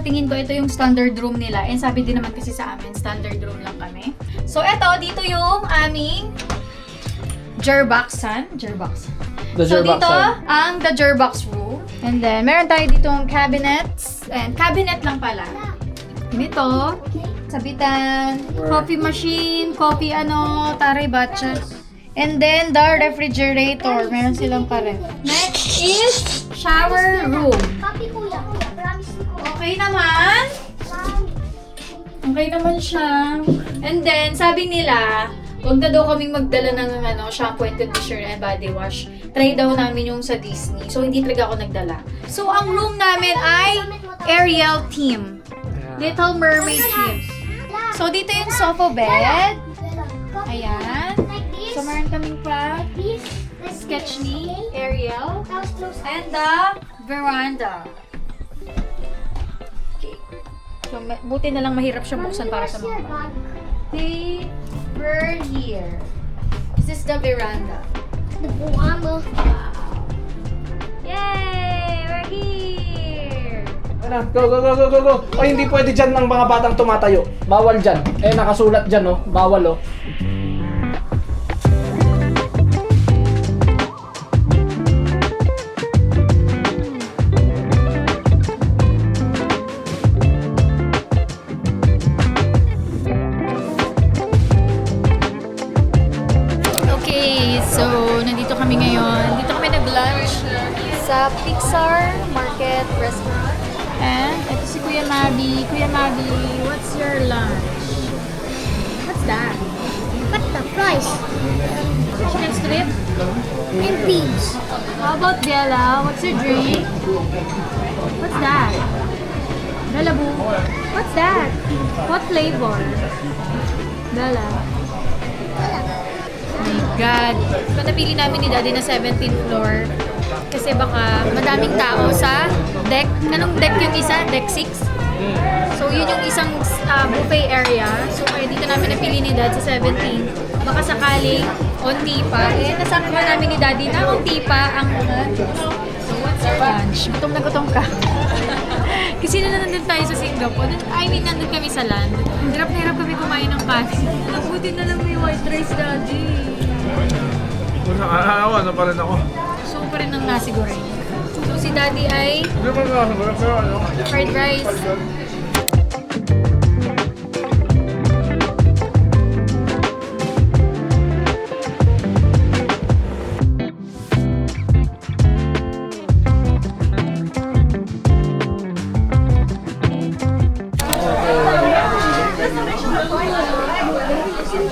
sa tingin ko, ito yung standard room nila. And sabi din naman kasi sa amin, standard room lang kami. So, eto, dito yung aming Jerboxan. So, dito ang the Jerbox room. And then, meron tayo ditong cabinets. And cabinet lang pala. Ganito. Sabitan. Coffee machine. Coffee taray batcha. And then, the refrigerator. Meron silang pare. Next is shower room. Papi, kuya, promise ko. Okay naman. Okay naman siya. And then, sabi nila, huwag na daw kaming magdala ng shampoo and conditioner and body wash. Try daw namin yung sa Disney. So, hindi talaga ako nagdala. So, ang room namin ay Ariel theme. Little Mermaid theme. So, dito yung sofa bed. Ayan. So, meron kaming pa sketch ni Ariel. And the veranda. Okay. So, buti na lang mahirap siya buksan para sa mga bata. Okay, we're here. This is the veranda. The veranda. Wow. Yay! We're here! Go. Ay, hindi pwede dyan ng mga batang tumatayo. Bawal dyan. Nakasulat dyan, oh. Bawal, oh. So, nandito kami ngayon. Dito kami nag-lunch sa Pixar Market Restaurant. And ito si Kuya Mabi. Kuya Mabi, what's your lunch? What's that? What the fries? Chicken strip? And beans. How about Bella? What's your drink? What's that? Bella Boo? What's that? What flavor? Bella? Oh my God. So, napili namin ni Daddy na 17th floor. Kasi baka madaming tao sa deck. Anong deck yung isa? Deck 6? So, yun yung isang buffet area. So, kaya dito namin napili ni Dad sa 17th. Baka sakaling onti pa. Nasakma namin ni Daddy na onti pa ang So, what's your lunch? Gutom na gutom ka. Kasi nandun tayo sa Singapore. Nandun kami sa land. Hirap na hirap kami kumain ng kanin. Buti na lang may white rice, Daddy. Ano pa rin ako. So pa rin ang nasi goreng. So si Daddy ay Hindi pa rin ako, pero ano? fried rice.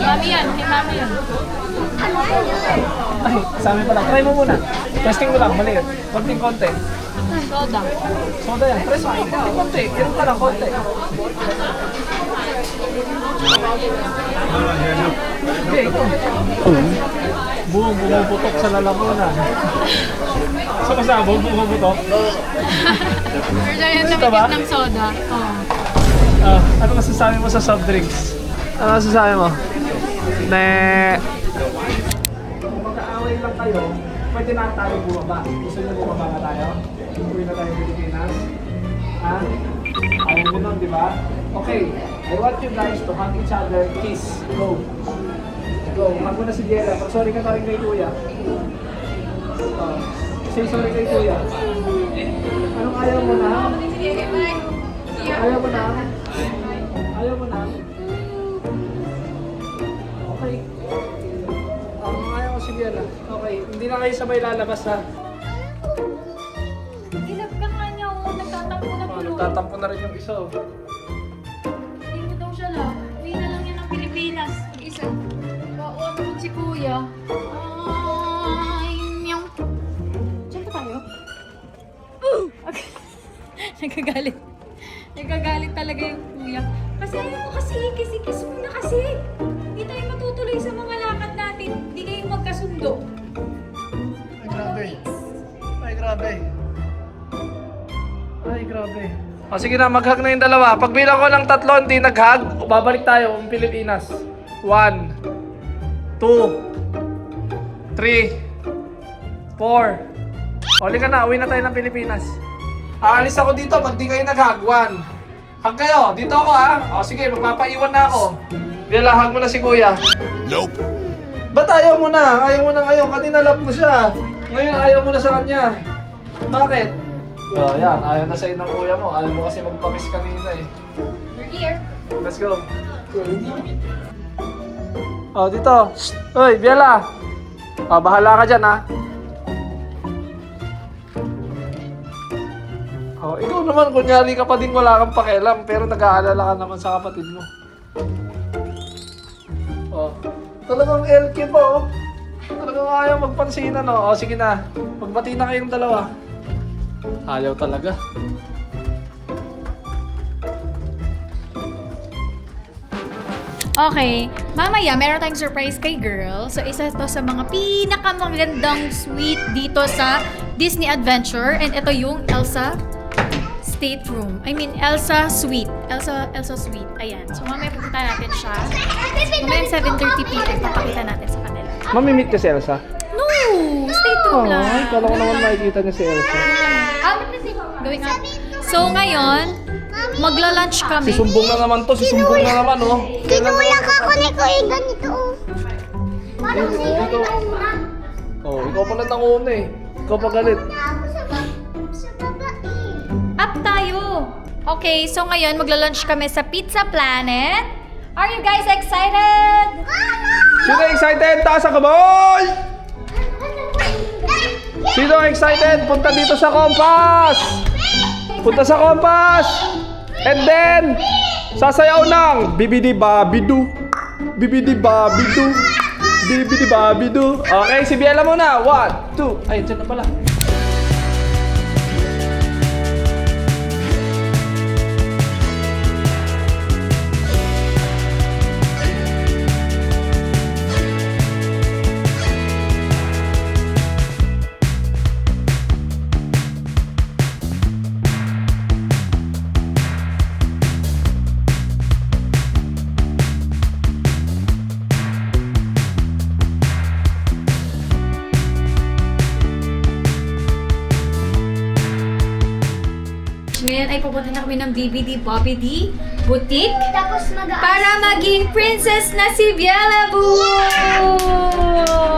Mami yan, kay Mami yan. Ay, sa amin pala. Try mo muna. Testing mo lang, maliit. Konting-konti. Soda. Soda yan. Press mo. Konti. Ganun ka lang, konti. Hindi, ito. Bumubutok sa lalamunan. Sa kasabog, bumubutok. Pero yan Gusto ba? namikit ng soda. Oh. Ano masasabi mo sa soft drinks? Ano masasabi mo? Magkaaway lang kayo, pwede na tayo bumaba. Gusto nyo bumaba na tayo? Uwi na tayo Pilipinas? Ha? Ayaw nyo nun, di ba? Okay, I want you guys to hug each other, kiss. Go. Go, hug mo na si Diela. Sorry ka na rin kay Kuya. Say sorry kay Kuya. Anong ayaw mo na? Ayaw mo na? Ayaw mo na? Okay. Ayaw ko si Diela. Okay, hindi na kayo sabay lalabas ha. Ilab ka nga niya, oh. Nagtatampo na po. Nagtatampo na rin yung isa. Hindi mo daw siya lang. Uwi na lang yan ng Pilipinas. Isa. Baon mo si Kuya. Ay, meow. Diyan pa tayo? Okay. Nagagalit. Nagagalit talaga yung Kuya. Kasi ayaw mo kasi. Kiss mo na kasi. Hindi tayo matutuloy sa mga lakad natin. Hindi kayo magkasundo. Ay, grabe. Ay, grabe. Ay, grabe. O sige na, mag-hug na yung dalawa. Pag bilang ko ng 3, hindi nag-hug, babalik tayo ng Pilipinas. 1, 2, 3, 4. Uli ka na, uwi na tayo ng Pilipinas. Aalis ako dito pag di kayo nag-hug. 1, Hug kayo. Dito ako ha. O sige, magpapaiwan na ako. Biela, hug mo na si kuya. Nope. Ba't ayaw mo na? Ayaw mo na ngayon. Kanina love mo siya. Ngayon ayaw mo na sa kanya. Bakit? Oh, yan. Ayaw na sa'yo ng kuya mo. Ayaw mo kasi magpakiss kanina eh. You're here. Let's go. Oh, dito. Shh. Hoy, Biela. Oh, bahala ka dyan ha. Oh, ikaw naman, kunyari ka pa din wala kang pakialam, pero nag-aalala ka naman sa kapatid mo. Oh, talagang LK po, oh. Talagang ayaw magpansinan, oh. Oh, sige na. Magbati na kayong dalawa. Ayaw talaga. Okay, mamaya meron tayong surprise kay girl. So isa to sa mga pinakamagandang suite dito sa Disney Adventure. And ito yung Elsa Stateroom. I mean, Elsa Suite. Elsa Suite. Ayan. So mamaya pupunta natin siya. Mamaya 7:30 p.m. papakita natin sa kanila. Mamimit ka si Elsa? No! Stateroom lang. Ay, kala ko naman makikita niya si Elsa. Going up. So ngayon, magla-lunch kami. Sisumbong na naman to, sisumbong na naman, oh. Tinulak ako ni Kuya ganito. Oh. Parang siya yung nauna. Oh, ikaw pala nanguna eh. Ikaw pa galit. Ako sa baba eh. Up tayo! Okay, so ngayon magla-lunch kami sa Pizza Planet. Are you guys excited? Sino excited? Taas ang kamay! Sino excited? Punta dito sa Compass! Punta sa Compass! And then, sasayaw ng Bibidi Babidu. Bibidi Babidu. Bibidi Babidu. Okay, si Biela muna. 1, 2. Ay, dyan na pala. Ngayon ay pupunta na kami ng BBD Bobby D Boutique Tapos para maging princess na si Biela Boo!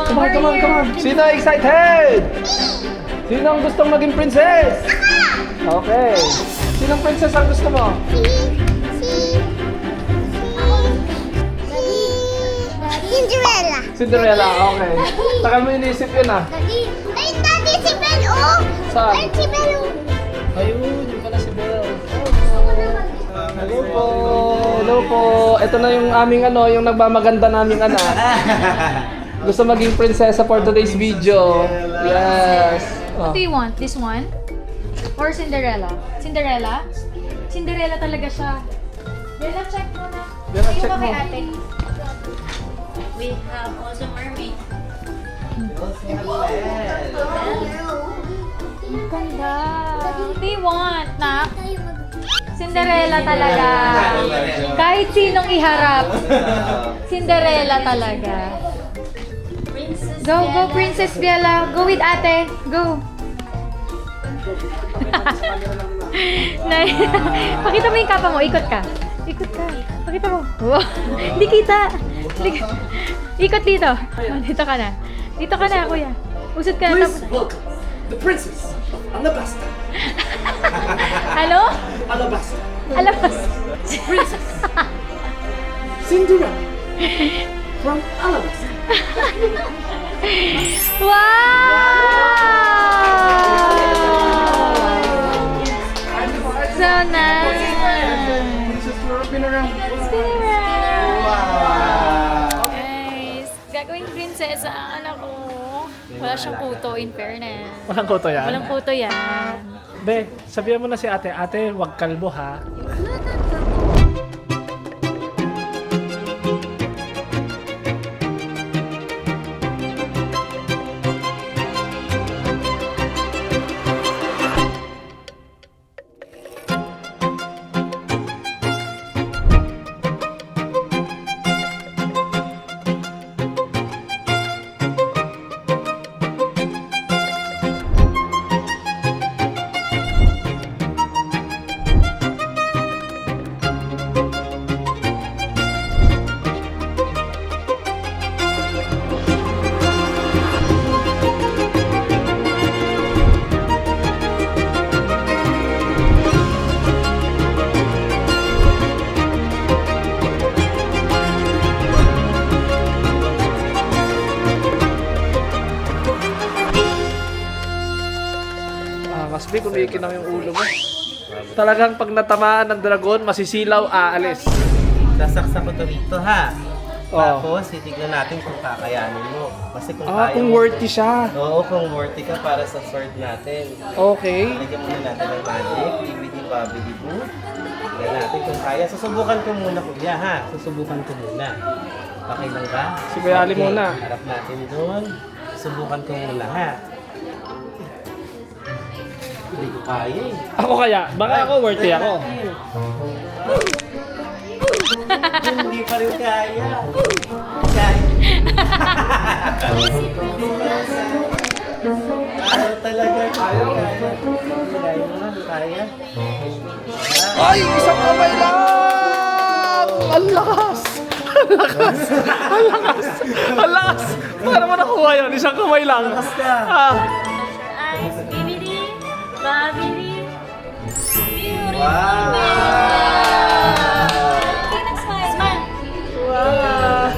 Come on, come on, come on. Sino excited? Sino ang gustong maging princess? Okay. Sinong princess ang gusto mo? Cinderella. Cinderella, okay. Tagal mo inisip yun ah. Daddy. Ay, Daddy, si Belle, oh. Saan? Ay, si Belle, oh. Ayun, yun pala si Belle. Hello po. Hello po. Ito na yung aming yung nagmamaganda naming anak. Gusto maging prinsesa for today's video. Yes. What do you want? This one? Or Cinderella? Cinderella? Cinderella talaga siya. Bella, check mo na. Bella, Ayun check ba kay mo. ate? We have also mermaid. Ang ganda. What do you want, nak? Cinderella talaga. Kahit sinong iharap. Cinderella talaga. Princess Go, go, Princess Biela. Go with ate. Go. Pakita mo yung kapa mo. Ikot ka. Ikot ka. Pakita mo. Wow. Hindi kita. Ikot dito. Oh, dito ka na. Dito ka na, kuya. Usod ka na. welcome the princess of Alabasta. Ano? Alabasta. Alabas. Princess Cinderella from Alabasta. Wow! So nice. Princess Spin around. Spin around. Guys, gagawing prinsesa ang anak ko. Wala siyang kuto, in fairness. Walang koto yan? Walang kuto yan. Be, sabihan mo na si ate, ate, wag kalbo ha. Nakikinang yung ulo mo. Talagang pag natamaan ng dragon, masisilaw, aalis. Sasaksak ko to rito ha. Oh. Tapos, titignan natin kung kakayanin mo. Kasi kung kaya Kung mo- worthy siya. Oo, kung worthy ka para sa sword natin. Okay. Lagyan muna natin ng magic, DVD, babidi boo. Tignan natin kung kaya. Susubukan ko muna kuya ha. Susubukan ko muna. Okay lang ba? Si Kuya Ali muna. Harap natin doon. Susubukan ko muna ha. Hindi ko kaya eh. Ako kaya? Baka ako worthy ako. Hindi pa rin kaya. Kaya. Ano talaga? Kaya. Kaya mo na, kaya. Ay! Isang kamay lang! Ang lakas! Ang lakas! Ang lakas! Ang lakas! Paano mo nakuha yun? Isang kamay lang. Ah. Eyes, bibidi, babidi. Beautiful. Wow! Okay, next smile. Smile.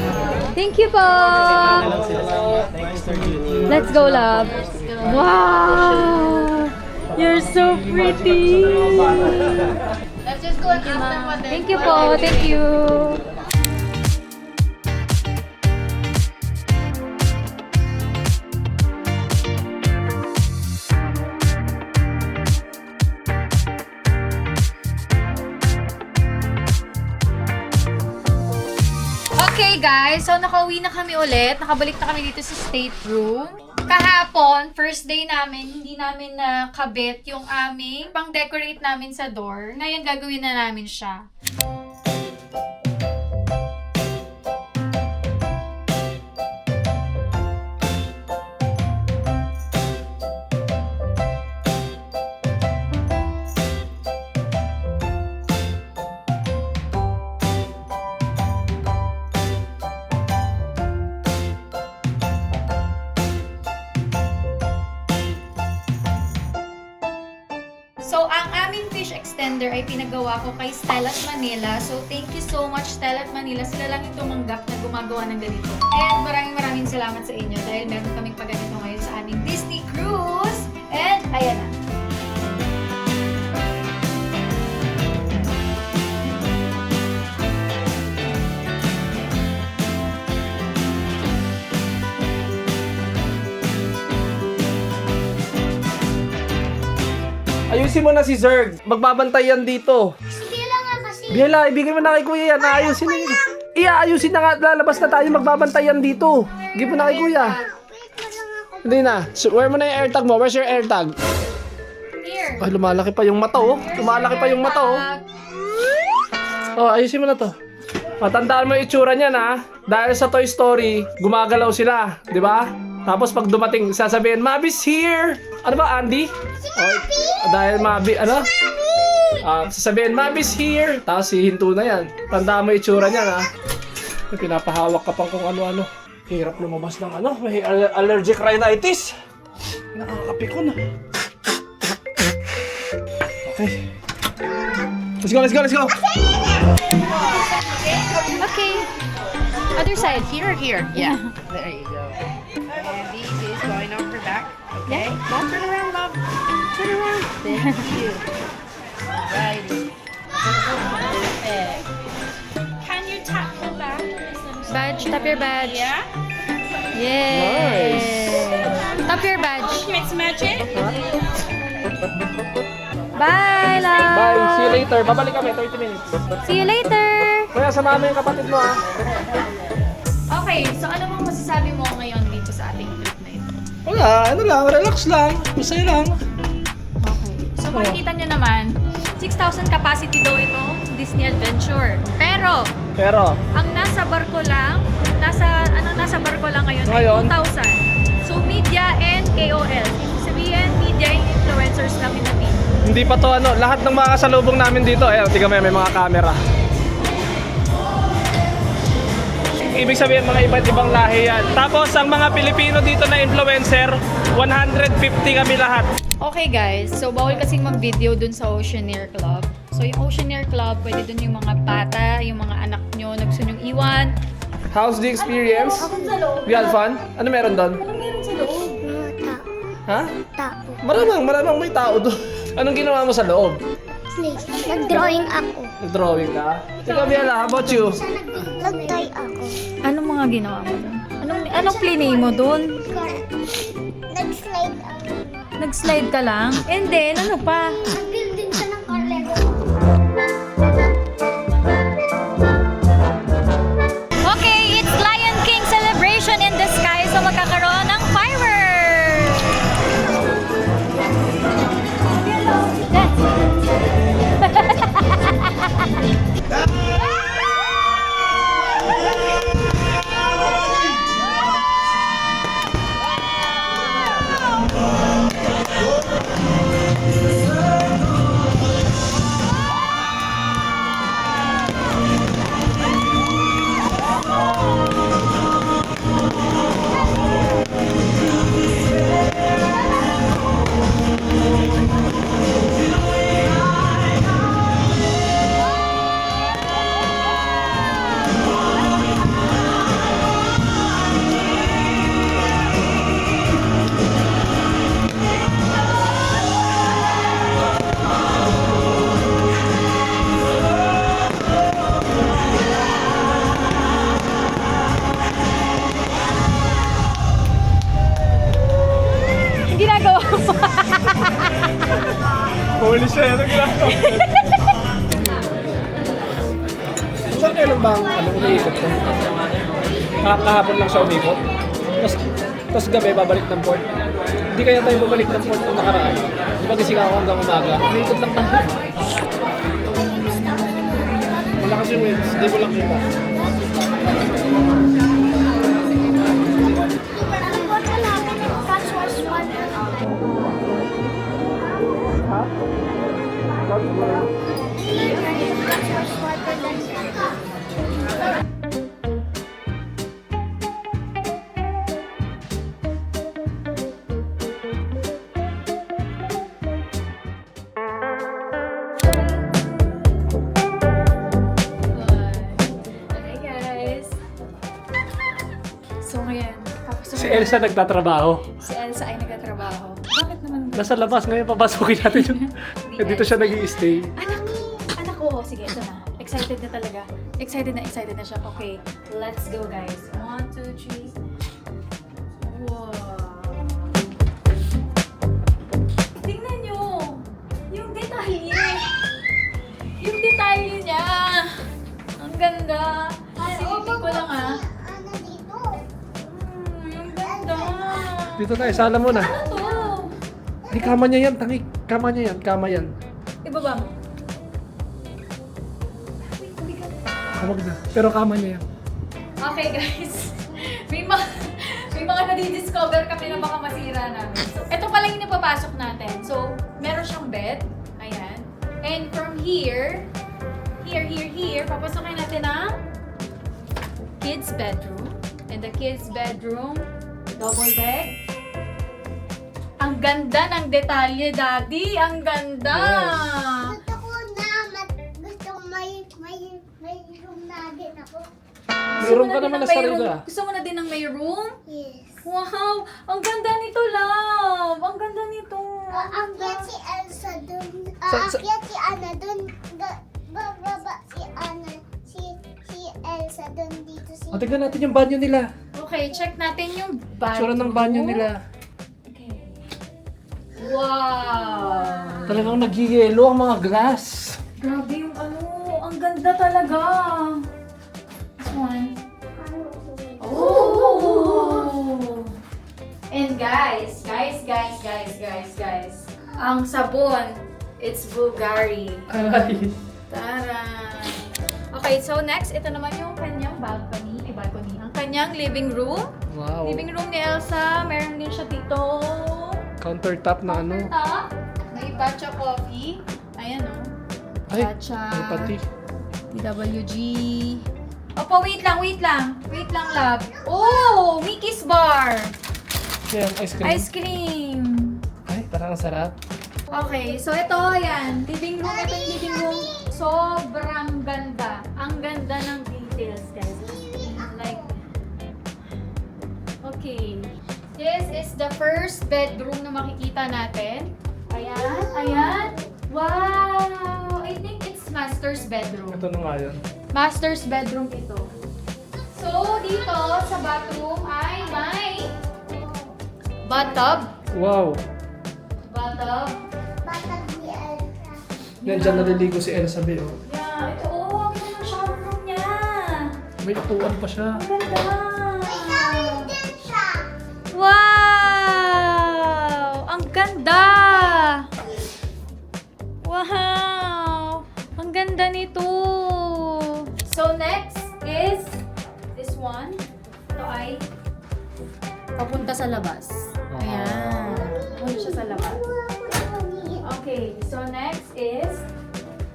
Thank you po! Thank you, Sir Judy. Let's go, love. Wow! You're so pretty! Let's just go and ask them what they Thank you po, thank you! Okay guys, so nakauwi na kami ulit. Nakabalik na kami dito sa stateroom. Kahapon, first day namin, hindi namin nakabit yung aming pang-decorate namin sa door. Ngayon gagawin na namin siya. So, ang aming fish extender ay pinagawa ko kay Stella at Manila. So, thank you so much, Stella at Manila. Sila lang yung tumanggap na gumagawa ng ganito. And maraming salamat sa inyo dahil meron kaming pagganito ngayon sa aming Disney Cruise. And, ayan na. Ayusin mo na si Zerg. Magbabantay yan dito. Hindi lang nga kasi. Biela, ibigay mo na kay Kuya yan. Ayusin na yun. Ayusin na nga. Lalabas na tayo. Magbabantay yan dito. Give mo na kay Kuya. Wait mo lang ako. Hindi na. So, wear mo na yung AirTag mo. Where's your AirTag? Here. Ay, lumalaki pa yung mata, oh. Lumalaki pa yung mata, oh. Oh, ayusin mo na to. Matandaan mo yung itsura niyan, ha? Dahil sa Toy Story, gumagalaw sila. Di ba? Tapos pag dumating, sasabihin, Mabi's here! Ano ba, Andy? Oh, dahil Mabi, ano? Sasabihin, Mabi's here! Tapos hihinto na yan. Tandaan mo yung itsura niyan, ha? May pinapahawak ka pang kung ano-ano. Hirap lumabas ng ano, may allergic rhinitis. Nakakapikon, ha? Okay. Let's go! Okay. Other side. Here or here? Yeah. There you go. And this is going on her back. Okay. Yeah. Turn around, love. Turn around. Thank you. Right. Perfect. Can you tap the back? Badge. Tap your badge. Yeah? Yay! Nice. Tap your badge. Mix magic? Bye, love! Bye. See you later. Babalik kami. 30 minutes. See you later! Kuya, samahan mo yung kapatid mo, ha? Okay, so ano bang masasabi mo ngayon dito sa ating trip na ito? Wala. Ano lang. Relax lang. Masaya lang. Okay. So makikita nyo naman, 6,000 capacity daw ito, Disney Adventure. Pero, ang nasa barko lang ngayon, Ngayon? ay 2,000. So media and KOL. Ibig sabihin, media and influencers lang yung natin. Hindi pa to ano. Lahat ng mga kasalubong namin dito. Ayan, tingnan mo yan, may mga camera. Ibig sabihin, mga iba't ibang lahi yan. Tapos, ang mga Pilipino dito na influencer, 150 kami lahat. Okay guys, so bawal kasing mag-video dun sa Oceaneer Club. So yung Oceaneer Club, pwede dun yung mga bata, yung mga anak nyo na gusto nyong iwan. How's the experience? You had fun? Ano meron doon? Mga tao. Ha? Tao. Maramang may tao doon. Anong ginawa mo sa loob? Nag-drawing ako. Nag-drawing ka? Ikaw, Biala, how about you? Nag-toy ako. Anong mga ginawa mo doon? Anong plinay mo doon? Nag-slide ako. Nag-slide ka lang? And then, ano pa? Nag-build din siya ng car Lego. Okay, it's Lion King celebration in the sky. So magkakaroon ng fireworks! Ang ginagawa mo? Huli siya, anong ginagawa? Saan kailan ba ang umiikot ko? Kahapon lang siya umikot. Tapos gabi, babalik ng port. Hindi kaya tayo babalik ng port nung nakaraan. Di ba gising ako hanggang umaga? Umikot lang tayo. Malakas yung winds, hindi mo lang kita. Hi guys! So ngayon, papasok Si Elsa nagtatrabaho. Si Elsa ay nagtatrabaho. Bakit naman? Nasa labas ngayon, papasukin natin yung... Dito siya nag-i-stay. Anak ko, sige, ito na. Excited na talaga. Excited na siya. Okay, let's go guys. 1, 2, 3. Wow! Tingnan nyo! Yung detalye! Yung detalye niya! Ang ganda! Silipin ko lang ah. Ano dito? Yung ganda! Dito tayo, sala muna. Ano to? Di, kama niya yan, tangi. Kama niya yan, kama yan. Ibaba mo. Uy, kubigat. Huwag na. Pero kama niya yan. Okay guys, may mga nadidiscover kami na baka masira namin. So, ito pala yung napapasok natin. So, meron siyang bed. Ayan. And from here, papasokin natin ang kids bedroom. And the kids bedroom, double bed. Ang ganda ng detalye, Daddy! Ang ganda! Gusto ko na, gusto ko may room na din ako. Mayroon ka naman na sarili ah. Gusto mo na din ng may room? Yes. Wow! Ang ganda nito, love! Ang ganda nito! Aakyat si Elsa dun. Sa- Aakyat si Anna dun. Bababa si Anna. Si Elsa dun dito si... O, tignan natin yung banyo nila. Okay, check natin yung bathroom. Tsura ng banyo nila. Okay. Wow! Talagang nag-yelo ang mga glass. Grabe yung ano, ang ganda talaga. This one. Oh! And guys. Ang sabon, it's Bulgari. Ay. Taran! Okay, so next, ito naman yung kanyang balcony. Ang kanyang living room. Wow. Living room ni Elsa. Meron din siya dito. Countertop na ano. Top. May matcha coffee. Ayan o. Ay, Matcha. may pati. DWG. Opo, wait lang. Wait lang, love. Oh! Mickey's bar. Yan, ice cream. Ice cream. Ay, parang ang sarap. Okay, so ito, ayan. Living room. Ito yung living room. Sobrang ganda. Ang ganda ng details, guys. Like, okay. This is the first bedroom na makikita natin. Ayan. Ayan, ayan. Wow! I think it's master's bedroom. Ito na nga yun. Master's bedroom ito. So, dito sa bathroom ay may bathtub. Wow. Bathtub. Bata ni Elsa. Yan, dyan naliligo si Elsa B. Oh. Yeah, ito. Oh, ang ganda ng shower room niya. May upuan pa siya. Ang ganda. May tawid din siya. Wow! Ang ganda! Wow! Ang ganda nito! So, next is this one. Ito ay papunta sa labas. Ayan. Papunta siya sa labas. Okay, so next is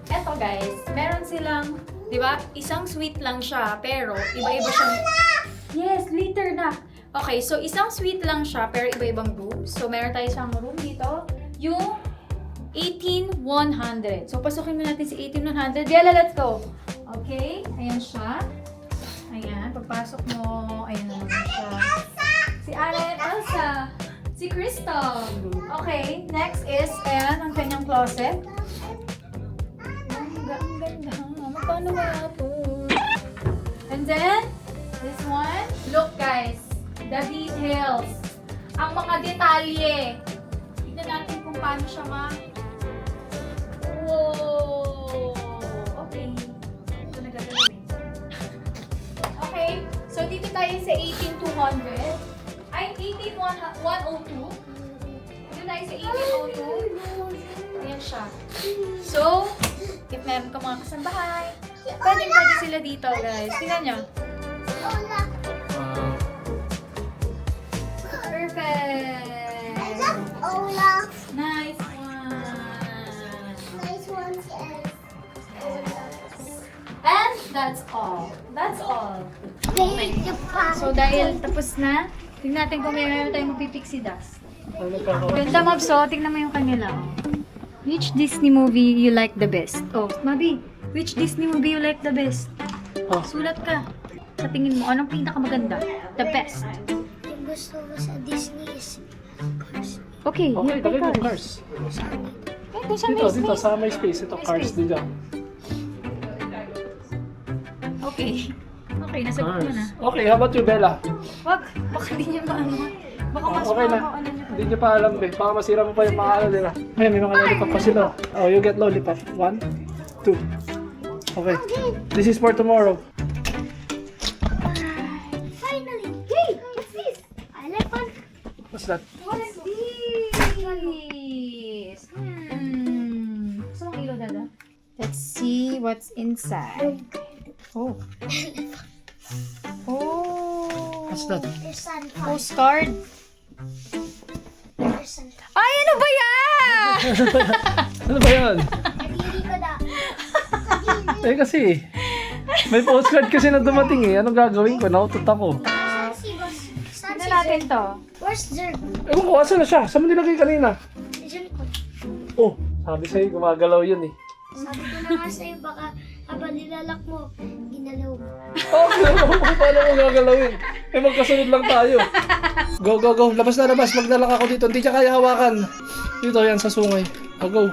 eto guys, meron silang, di ba, isang suite lang siya, pero iba-iba siyang... Yes, later na. Okay, so isang suite lang siya, pero iba-ibang rooms. So meron tayo isang room dito, yung 18100. So pasukin mo natin si 18100. Yala, let's go. Okay, ayan siya. Ayan, pagpasok mo, ayan naman siya. Si Anna and Elsa. Si Crystal. Okay, next is, ayan, ang kanyang closet. Ang ganda. Magkano kaya ito? And then, this one. Look guys, the details. Ang mga detalye. Tignan natin kung paano siya Wow! Okay. Ito na gagawin. Okay, so dito tayo sa 18200. Ay, 18102. Dito tayo sa 182. Ayan siya. So, if meron ka mga kasambahay, pwede sila dito, guys. Tingnan nyo. Ola. Perfect! I love Ola. Nice one! Nice one, si Elsa. And that's all. That's all. Thank you, pa. So, dahil tapos na, tingnan natin kung meron tayong pixie dust. Ano pa ako? Ganda, Mabs, oh. Tingnan mo yung kanila, oh. Which Disney movie you like the best? Oh, Mabi, which Disney movie you like the best? Oh. Sulat ka. Sa tingin mo, anong pinakamaganda? The best. Yung gusto ko sa Disney is Cars. Okay, Okay, here tagay go mo Cars. Cars. Eh, kung saan Dito, may dito, space. sa may space. Ito, May Cars space. dito. Okay. Okay, nasagot mo na. Okay, how about you, Bella? Wag, baka di niya maano. Baka mas Okay na. ano niya. Hindi niyo pa alam, Be. Baka masira mo pa yung mga ano nila. Ayun, may mga lollipop pa sila. Oh, you get lollipop. 1, 2. Okay. This is for tomorrow. Finally! Hey! What's this? I like one. What's that? What is this? Gusto mong ilaw, Dada? Let's see what's inside. Oh. Oh. What's that? There's sun. Postcard. There's sun. Ay, ano ba yan? Ano ba yan? Kadiri ko na. Eh kasi, may postcard kasi na dumating eh. Anong gagawin ko? Nautot ako. Saan si Boss? Saan Tignan si natin Zerg? to. Where's Zerg? Ewan ko, asan na siya? Saan mo nilagay kanina? Diyan ko. Oh, sabi sa'yo, gumagalaw yun eh. Sabi ko na nga sa'yo, baka habang nilalak mo, ginalaw mo. Oh, paano mo gagalawin? Eh, magkasunod lang tayo. Go, go, go. Labas na, labas. Magdalak ako dito. Hindi siya kaya hawakan. Dito, yan, sa sungay. Oh, go.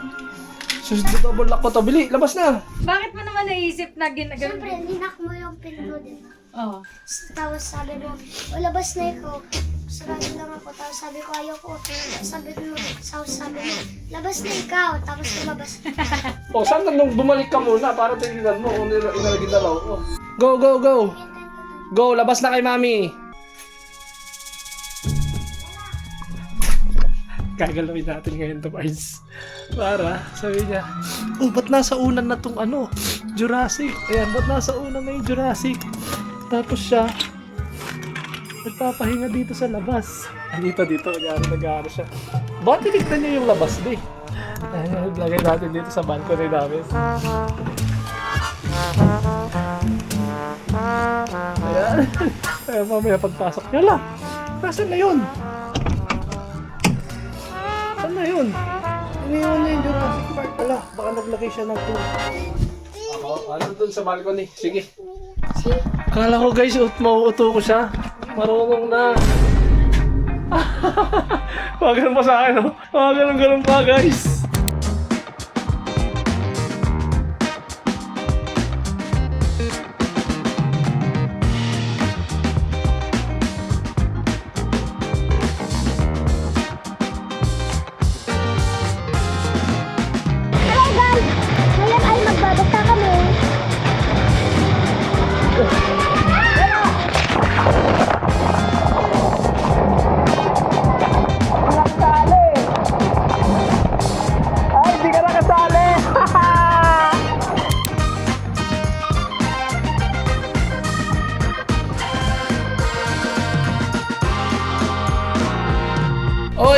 Double lock ko to. Bili, labas na. Bakit mo naman naisip na ginagawa? Siyempre, ninak mo yung pin ko, di ba? Oo. Tapos sabi mo, o labas na ikaw. Sarado lang ako. Tapos sabi ko, ayoko. Sabi mo, labas na ikaw. Tapos lumabas. Oh, saan nung bumalik ka muna para tingnan mo kung inalagin na raw. Oh. Go, go, go. Go, labas na kay mami. Gagalawin natin ngayon to, Mars. Para, sabi niya, oh, ba't nasa unan na tong ano, Jurassic? Ayan, ba't nasa unan na yung Jurassic? Tapos siya, nagpapahinga dito sa labas. Ay, dito, nag-aaral siya. Bakit titignan niyo yung labas, di? Ayan, lagay natin dito sa balcony namin. Ayan. Ayan, mamaya pagpasok niya, ala, nasaan na yun? Saan na yun? Iniwan na yung Jurassic Park. Ala, baka naglagay siya ng tour. Ako, ano dun sa balcony? Sige. Kala ko guys, mauuto ko siya. Marunong na. Mga ganun pa sa akin, oh. Mga ganun pa guys.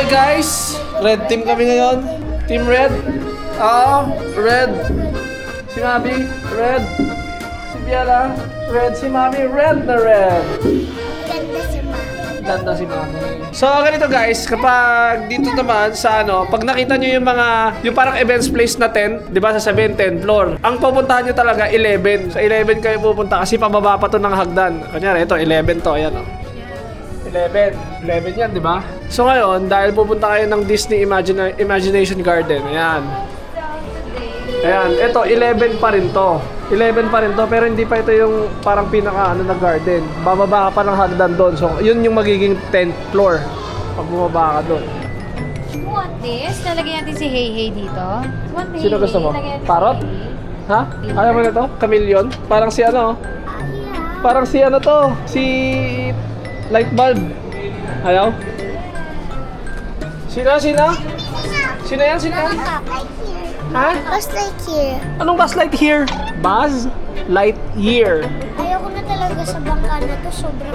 guys, red team kami ngayon. Team red. Red. Si Mami, red. Si Biela, red. Si Mami, red na red. Ganda si Ma. Ganda si Mami. So ganito guys, kapag dito naman sa pag nakita nyo yung parang events place na 10, di ba sa 7, 10 floor, ang pupuntahan nyo talaga 11. Sa 11 kayo pupunta kasi pababa pa to ng hagdan. Kanyari, ito 11 to, ayan 11 yan, di ba? So ngayon, dahil pupunta kayo ng Disney Imagination Garden, ayan. Ayan, ito 11 pa rin to. 11 pa rin to, pero hindi pa ito yung parang pinaka na garden. Bababa ka pa ng hagdan doon. So, yun yung magiging 10th floor pag bumaba ka doon. You want this? Lalagyan natin si Hey Hey dito. You want Hey Sino gusto mo? Lagyan natin si Parrot? Hey Hey. Ha? Ayaw mo na to? Chameleon? Parang si Parang si to? Si light bulb. Ayaw? Sino? Sino yan? Ha? Buzz Lightyear. Anong Buzz Lightyear? Buzz Lightyear. Ayoko na talaga sa bangka na to. Sobrang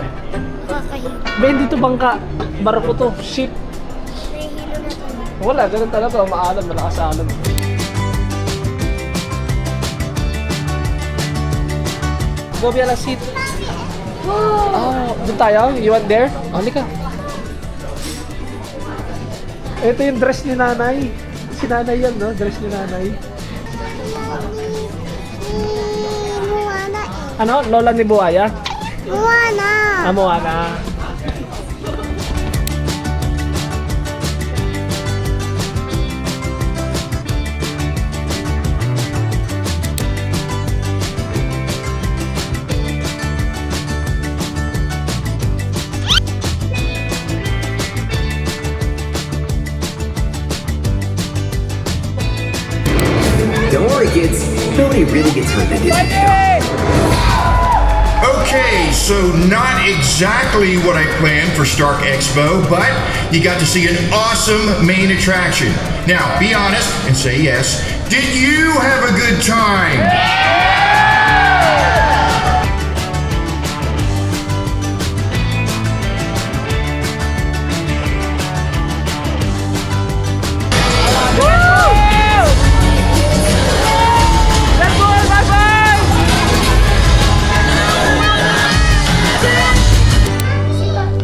nakakahilo. Ben, dito bangka. Barko to. Ship. Nahihilo na to. Wala, ganun talaga. Maalam, malakas alam. Go, Biala, seat. Oh, doon tayo? You want there? Oh, halika. Ito yung dress ni nanay. Si nanay yan, no? Dress ni nanay. Moana Ano? Lola ni Buhaya? Moana. Moana. Don't worry, kids. Nobody really gets hurt in Disney. Okay, so not exactly what I planned for Stark Expo, but you got to see an awesome main attraction. Now, be honest and say yes. Did you have a good time?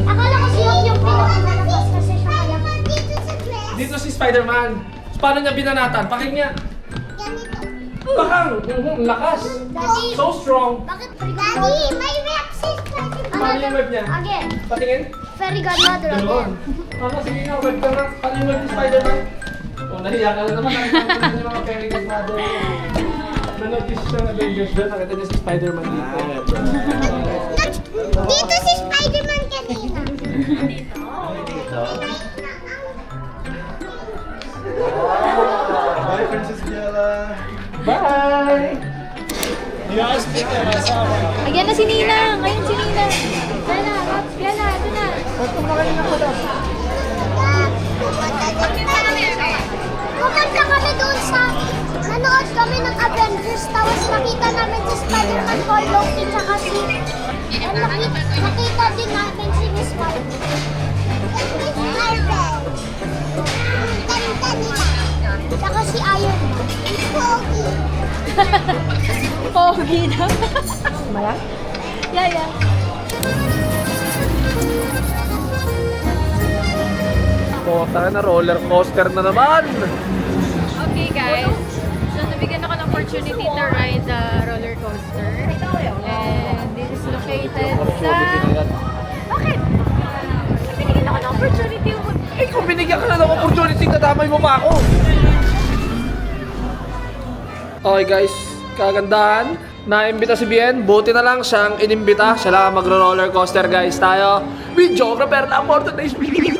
Akala ko si Hawk yung pinakamalabas kasi siya kaya. Dito si Spider-Man. Paano niya binanatan? Pakinggan niya. Bakang! Lakas! Daddy, So strong! bakit Daddy, may rep si Spider-Man. Paano yung web niya? Again, Patingin? fairy godmother Doon. again. Mama, sige nga, web ka na. Paano yung web ni Spider-Man? Oh, nahiya ka na naman. Nakita mo yung mga fairy godmother. Nanotice siya ng Avengers doon. Nakita niya si Spider-Man dito. Dito si Spider-Man kanina. Bye, Princess Biela. Bye! Ayan na si Ninang! Ayun si Ninang! Yan na, ito na! Pumunta kami doon sa, nanood kami ng Avengers, tapos nakita namin si Spider-Man, Paul Loki, tsaka si, nakita din namin si Miss Marvel. Tsaka si Iron Man. Pogi. Pogi na! Mala? Yeah. Oh, taka na roller coaster na naman! Okay guys, so nabigyan ako ng opportunity to ride the roller coaster. And this is located sa... Bakit? Binigyan ako ng opportunity. Eh, kung binigyan ka na ng opportunity, nadamay mo pa ako! Okay guys, kagandahan. Naimbita si Bien, buti na lang siyang inimbita. Siya lang magro-roller coaster guys. Tayo, videographer lang for today's video.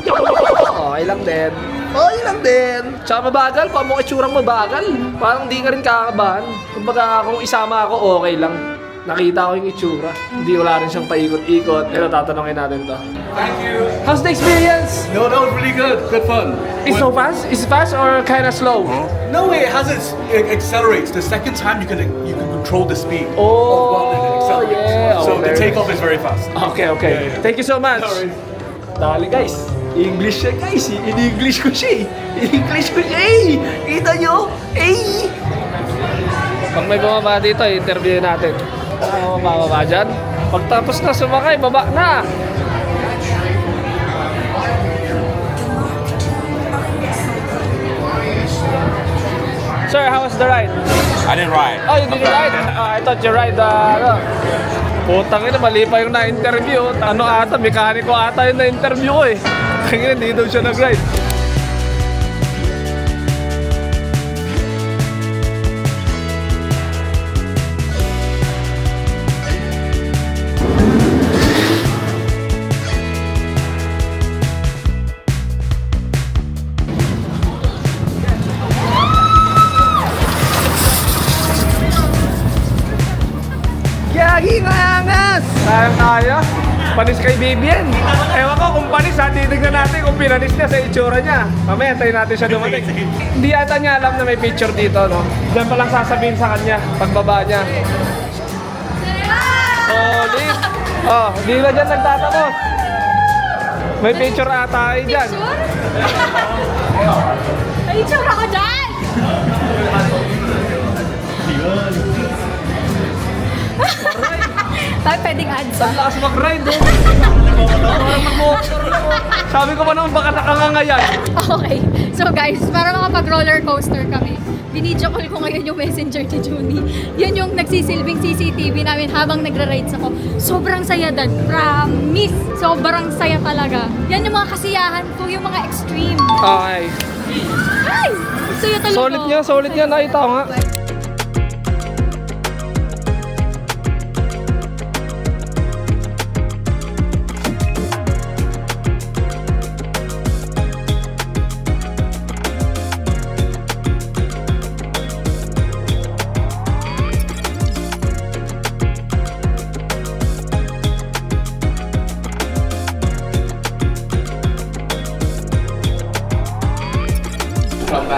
Okay lang din. Okay lang din. Tsaka mabagal, pa mo itsurang mabagal. Parang di ka rin kakabahan. Kumbaga kung isama ako, okay lang. Nakita ko yung itsura. Hindi wala rin siyang paikot-ikot. Pero tatanungin natin to. Thank you. How's the experience? No, that was really good. Good fun. It's so fast? Is it fast or kind of slow? No way, it accelerates. The second time you can control the speed. Oh, of one and it accelerates. yeah. So Oh, the very takeoff is very fast. Okay. Yeah. Thank you so much. No worries. Dali guys. English siya guys, in-English ko siya eh. In-English ko siya eh. Kita nyo? Eh. Pag may bumaba dito, interview natin. Ano mababa dyan? Pagtapos na sumakay, baba na. Sir, how was the ride? I didn't ride. Oh, you didn't ride? I thought you ride Putang ina, mali pa yung na-interview. Ano ata, mekaniko ata yung na-interview ko eh. Kaya hindi daw siya nag-ride. Gagi na angas! Sayang tayo. Panis kay Vivian. Ewan ko kung panis ha, titignan natin kung pinanis niya sa itsura niya. Mamaya tayo natin siya dumating. Hindi ata niya alam na may picture dito, no? Diyan pa lang sasabihin sa kanya, pagbaba niya. Solid! Oh, hindi na dyan nagtatapos. May picture ata kayo dyan. Ay, tsura ko dyan! Tayo pwedeng ads. Ang lakas mag-ride, oh. Sabi ko pa naman, baka nakangangayan. Okay. So guys, para makapag-roller coaster kami, binidyo call ko ngayon yung messenger ni Junie. Yun yung nagsisilbing CCTV namin habang nagra-rides ako. Sobrang saya, Dad. Promise! Sobrang saya talaga. Yan yung mga kasiyahan ko, yung mga extreme. Okay. Ay! Saya talaga. Solid niya. Nakita ko nga.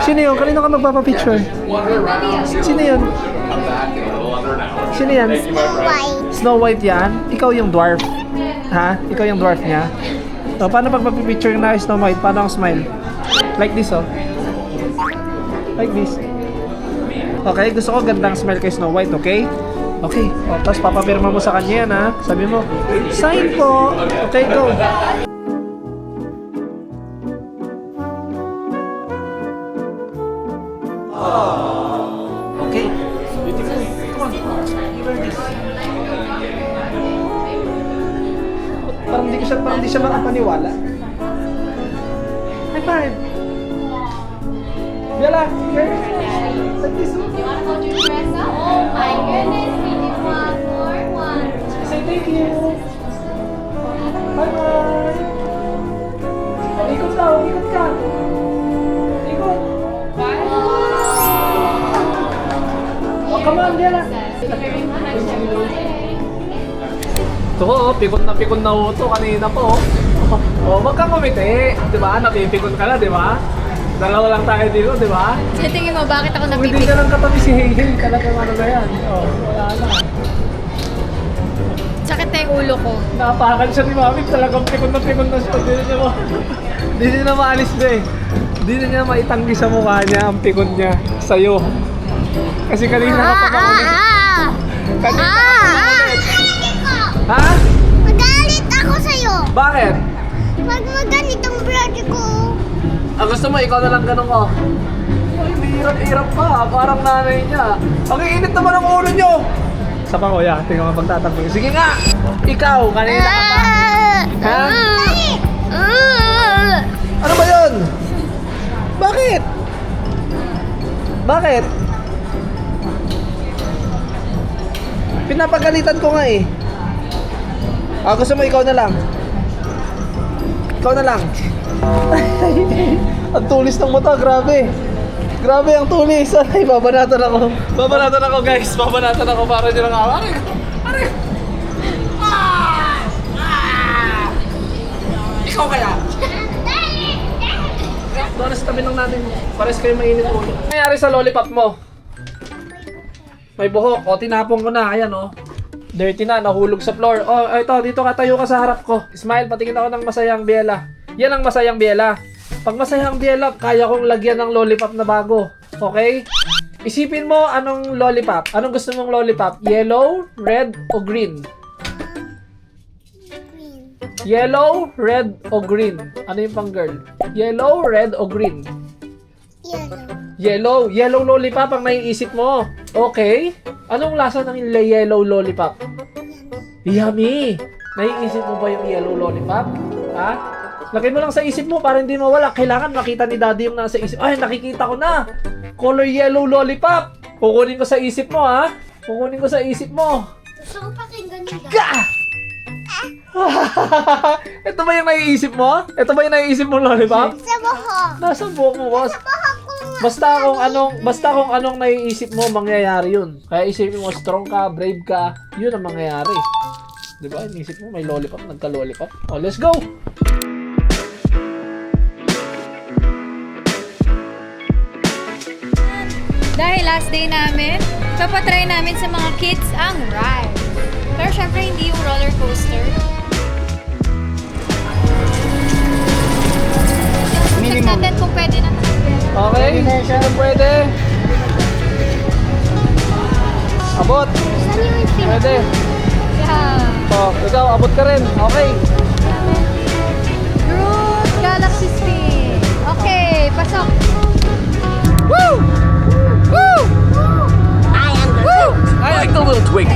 Sino yun? Kanino ka magpapapicture? Sino yun? Sino yan? Snow White yan? Ikaw yung dwarf? Ha? Ikaw yung dwarf niya? So, paano pag mapipicture na Snow White? Paano ang smile? Like this, oh. Like this. Okay, gusto ko gandang smile kay Snow White, okay? Okay. O, tapos papapirma mo sa kanya yan, ha? Sabi mo, sign po! Okay, go! Okay. Beautiful. Come on. You wear this. Parang di siya makapaniwala. High five. Bella, here. Like this. You wanna go to your dress up? Oh my goodness, we need one more one. Say thank you. Bye-bye. Ikot ka. Ikot. Oh, come on, Bella. Ito ko, pikon na uto kanina po. Oh, wag kang kumiti. Di ba? Napipikon ka na, di ba? Dalawa lang tayo dito, di ba? Sige, tingin mo, bakit ako Kung hindi napipig? ka lang katabi si Hazel, talagang ano na yan. Oh, wala na. Sakit na yung ulo ko. Napakan siya ni Mami, talagang pikon na siya. Hindi niya maalis na eh. Hindi niya maitanggi sa mukha niya ang pikon niya sa'yo. Kasi kanina ka pa makulit. Kanina ka pa makulit. Ha? Magalit ako sa'yo. Bakit? Pag maganit ang brother ko. Gusto mo, ikaw na lang ganun ko. Ay, hirap pa. Parang nanay niya. Ang init naman ang ulo niyo. Sa pa, kuya. Tingnan mo pagtatanggol. Sige nga! Ikaw, kanina ka pa. Ha? Ano ba yun? Bakit? Bakit? Pinapagalitan ko nga eh. Gusto mo, ikaw na lang. Ikaw na lang. Ang tulis ng mata, grabe. Grabe ang tulis. Ay, babanatan ako. Babanatan ako, guys. Babanatan ako para nyo lang ako. Aray! Ikaw kaya? Doon na sa tabi ng natin. Pares kayo mainit ulo. Ano nangyari sa lollipop mo? May buhok. O, tinapon ko na. Ayan, o. Dirty na. Nahulog sa floor. O, ito. Dito ka. Tayo ka sa harap ko. Smile. Patingin ako ng masayang Bella. Yan ang masayang biyela. Pag masayang biyela, kaya kong lagyan ng lollipop na bago. Okay? Isipin mo anong lollipop. Anong gusto mong lollipop? Yellow, red, o green? Green. Yellow, red, o green? Ano yung pang girl? Yellow, red, o green? Yellow. Yellow. Yellow lollipop ang naiisip mo. Okay. Anong lasa ng yellow lollipop? Yummy. Naiisip mo ba yung yellow lollipop? Ha? Lagay mo lang sa isip mo para hindi mawala. Kailangan makita ni daddy yung nasa isip. Ay, nakikita ko na. Color yellow lollipop. Kukunin ko sa isip mo, ha? Kukunin ko sa isip mo. Gusto ko pakinggan nila. Ka! Ito ba yung naiisip mo? Ito ba yung naiisip mo lollipop? Sa buhok. Nasa buhok mo, boss. Buhok ko nga. Basta kung anong naiisip mo, mangyayari yun. Kaya isipin mo, strong ka, brave ka, yun ang mangyayari. Di ba? Inisip mo, may lollipop, nagka-lollipop. Oh, let's go! Dahil last day namin, papatry namin sa mga kids ang ride. Pero syempre, hindi yung roller coaster. Check natin kung pwede na tayo. Okay, sino pwede? Abot, Saan yung infinity? pwede. Yeah. Oh, ikaw, abot ka rin. Okay. Groot Galaxy Spin. Okay, pasok. Woo! Woo! I like the little twig.